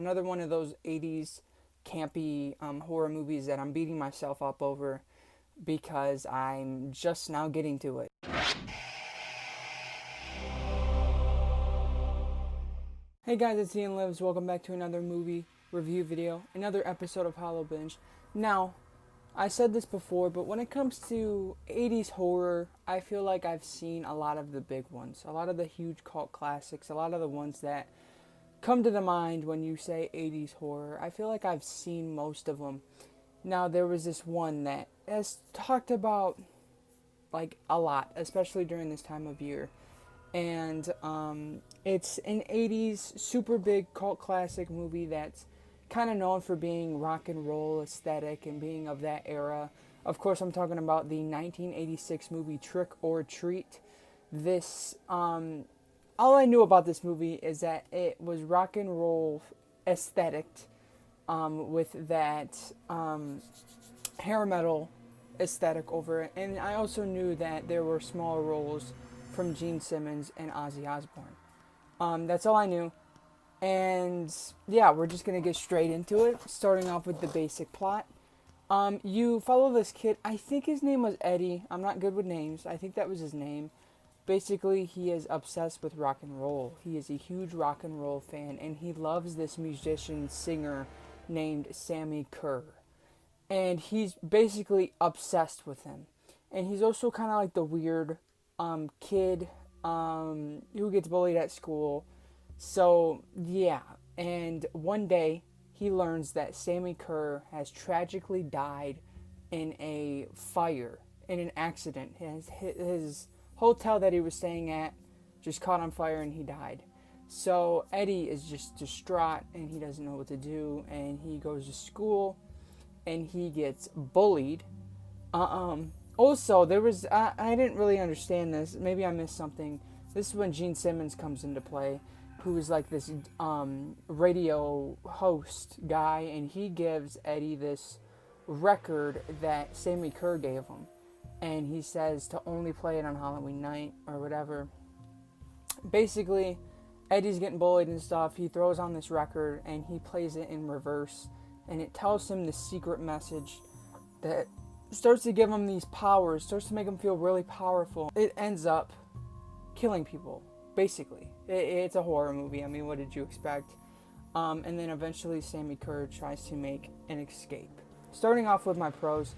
Another one of those 80s campy horror movies that I'm beating myself up over because I'm just now getting to it. Hey guys, it's Ian Lives. Welcome back to another movie review video, another episode of Hollow Binge. Now, I said this before, but when it comes to 80s horror, I feel like I've seen a lot of the big ones, a lot of the huge cult classics, a lot of the ones that come to the mind when you say 80s horror. I feel like I've seen most of them. Now, there was this one that has talked about like a lot, especially during this time of year. And it's an 80s super big cult classic movie that's kind of known for being rock and roll aesthetic and being of that era. Of course, I'm talking about the 1986 movie Trick or Treat. This, all I knew about this movie is that it was rock and roll aesthetic, with that hair metal aesthetic over it. And I also knew that there were small roles from Gene Simmons and Ozzy Osbourne. That's all I knew. And yeah, we're just going to get straight into it, starting off with the basic plot. You follow this kid. I think his name was Eddie. I'm not good with names. I think that was his name. Basically, he is obsessed with rock and roll. He is a huge rock and roll fan, and he loves this musician singer named Sammy Kerr. And he's basically obsessed with him. And he's also kind of like the weird kid who gets bullied at school. So, yeah. And one day, he learns that Sammy Kerr has tragically died in a fire, in an accident. His hotel that he was staying at just caught on fire and he died. So, Eddie is just distraught and he doesn't know what to do. And he goes to school and he gets bullied. Also, there was, I didn't really understand this. Maybe I missed something. This is when Gene Simmons comes into play, who is like this radio host guy, and he gives Eddie this record that Sammy Kerr gave him. And he says to only play it on Halloween night or whatever. Basically, Eddie's getting bullied and stuff. He throws on this record and he plays it in reverse. And it tells him the secret message that starts to give him these powers, starts to make him feel really powerful. It ends up killing people, basically. It's a horror movie. I mean, what did you expect? And then eventually Sammy Kerr tries to make an escape. Starting off with my pros,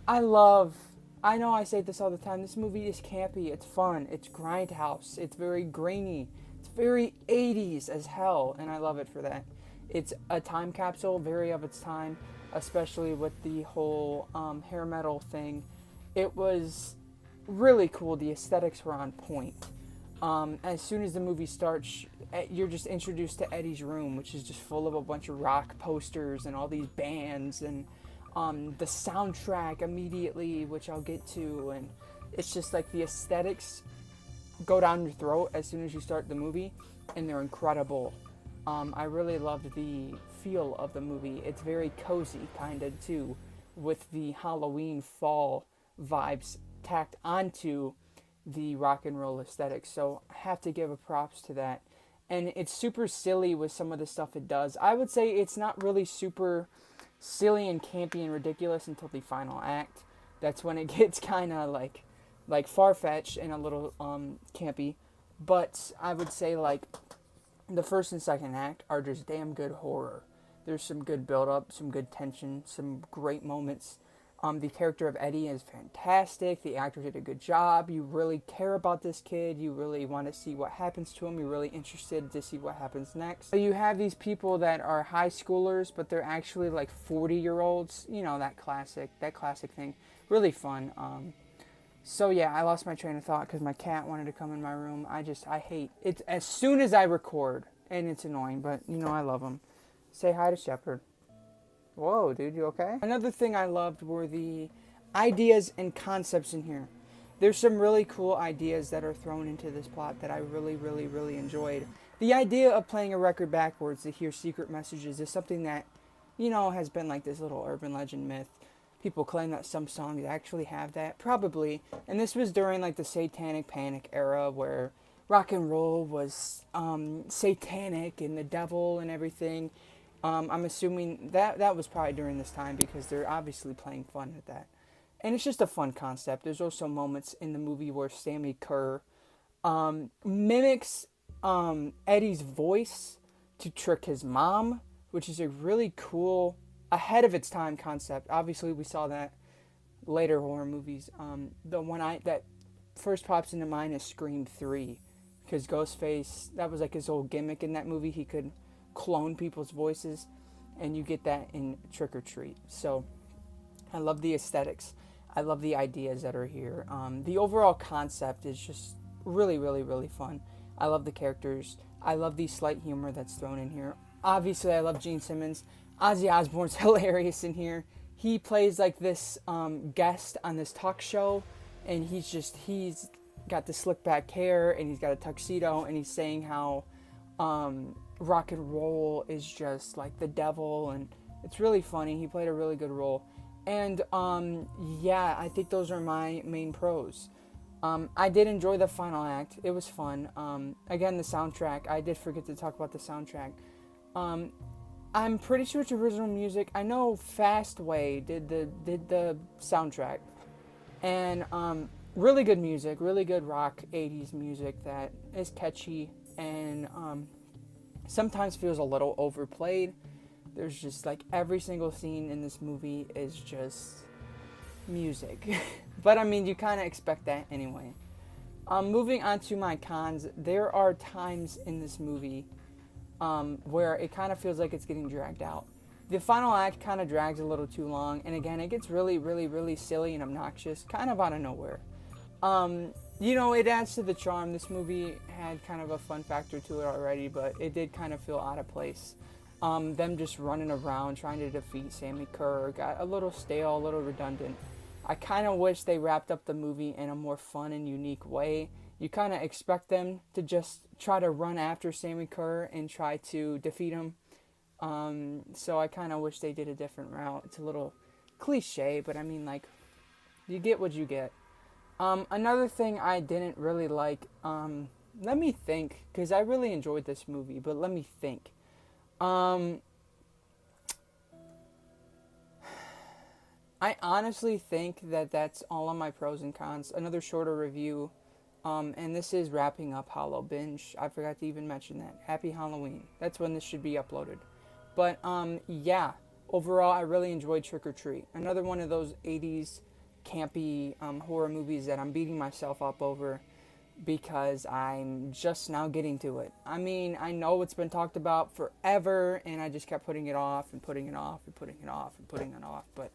I know I say this all the time, this movie is campy, it's fun, it's grindhouse, it's very grainy, it's very 80s as hell, and I love it for that. It's a time capsule, very of its time, especially with the whole hair metal thing. It was really cool. The aesthetics were on point. As soon as the movie starts, you're just introduced to Eddie's room, which is just full of a bunch of rock posters and all these bands, and the soundtrack immediately, which I'll get to, and it's just like the aesthetics go down your throat as soon as you start the movie, and they're incredible. I really loved the feel of the movie. It's very cozy, kind of, too, with the Halloween fall vibes tacked onto the rock and roll aesthetic. So I have to give a props to that. And it's super silly with some of the stuff it does. I would say it's not really super silly and campy and ridiculous until the final act. That's when it gets kind of like far-fetched and a little campy. But I would say like the first and second act are just damn good horror. There's some good build-up, some good tension, some great moments. The character of Eddie is fantastic. The actor did a good job. You really care about this kid. You really want to see what happens to him. You're really interested to see what happens next. So you have these people that are high schoolers, but they're actually like 40-year-olds. You know, that classic thing. Really fun. So yeah, I lost my train of thought because my cat wanted to come in my room. I hate it as soon as I record, and it's annoying, but you know I love him. Say hi to Shepard. Whoa, dude, you okay? Another thing I loved were the ideas and concepts in here. There's some really cool ideas that are thrown into this plot that I really, really, really enjoyed. The idea of playing a record backwards to hear secret messages is something that, you know, has been like this little urban legend myth. People claim that some songs actually have that. Probably. And this was during like the Satanic Panic era where rock and roll was satanic and the devil and everything. I'm assuming that was probably during this time because they're obviously playing fun with that. And it's just a fun concept. There's also moments in the movie where Sammy Kerr mimics Eddie's voice to trick his mom, which is a really cool, ahead of its time concept. Obviously, we saw that later horror movies. The one that first pops into mind is Scream 3, because Ghostface, that was like his whole gimmick in that movie. He could clone people's voices, and you get that in Trick or Treat. So I love the aesthetics. I love the ideas that are here. The overall concept is just really, really, really fun. I love the characters. I love the slight humor that's thrown in here. Obviously, I love Gene Simmons. Ozzy Osbourne's hilarious in here. He plays like this guest on this talk show, and he's got the slick back hair, and he's got a tuxedo, and he's saying how rock and roll is just like the devil, and it's really funny. He played a really good role. And yeah, I think those are my main pros. I did enjoy the final act. It was fun. Again, the soundtrack. I did forget to talk about the soundtrack. I'm pretty sure it's original music. I know Fastway did the soundtrack, and really good music, really good rock 80s music that is catchy and sometimes feels a little overplayed. There's just like every single scene in this movie is just music. But I mean, you kind of expect that anyway. Moving on to my cons, there are times in this movie where it kind of feels like it's getting dragged out. The final act kind of drags a little too long, and again, it gets really, really, really silly and obnoxious, kind of out of nowhere. It adds to the charm. This movie had kind of a fun factor to it already, but it did kind of feel out of place. Them just running around trying to defeat Sammy Kerr got a little stale, a little redundant. I kind of wish they wrapped up the movie in a more fun and unique way. You kind of expect them to just try to run after Sammy Kerr and try to defeat him. So I kind of wish they did a different route. It's a little cliche, but I mean, like, you get what you get. Another thing I didn't really like, let me think, because I really enjoyed this movie, but let me think. I honestly think that that's all on my pros and cons. Another shorter review, and this is wrapping up Hollow Binge. I forgot to even mention that. Happy Halloween. That's when this should be uploaded. But, yeah, overall, I really enjoyed Trick or Treat. Another one of those 80s campy horror movies that I'm beating myself up over because I'm just now getting to it. I mean, I know it's been talked about forever, and I just kept putting it off and putting it off and putting it off and putting it off. But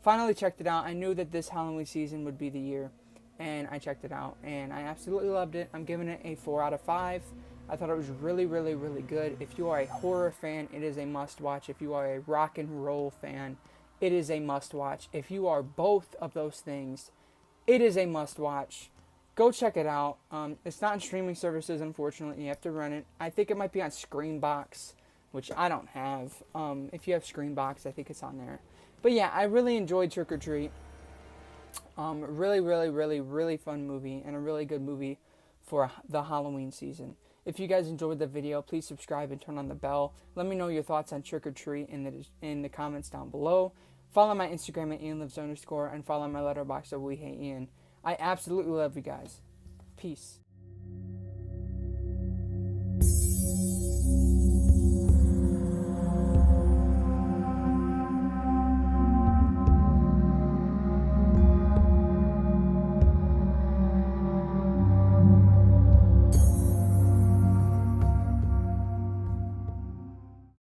finally checked it out. I knew that this Halloween season would be the year, and I checked it out, and I absolutely loved it. I'm giving it a 4 out of 5. I thought it was really, really, really good. If you are a horror fan, it is a must-watch. If you are a rock and roll fan, it is a must-watch. If you are both of those things, it is a must-watch. Go check it out. It's not on streaming services, unfortunately. You have to rent it. I think it might be on Screenbox, which I don't have. If you have Screenbox, I think it's on there. But yeah, I really enjoyed Trick or Treat. Really, really, really, really fun movie, and a really good movie for the Halloween season. If you guys enjoyed the video, please subscribe and turn on the bell. Let me know your thoughts on Trick or Treat in the comments down below. Follow my Instagram at IanLives_, and follow my Letterboxd at wehateian. I absolutely love you guys. Peace.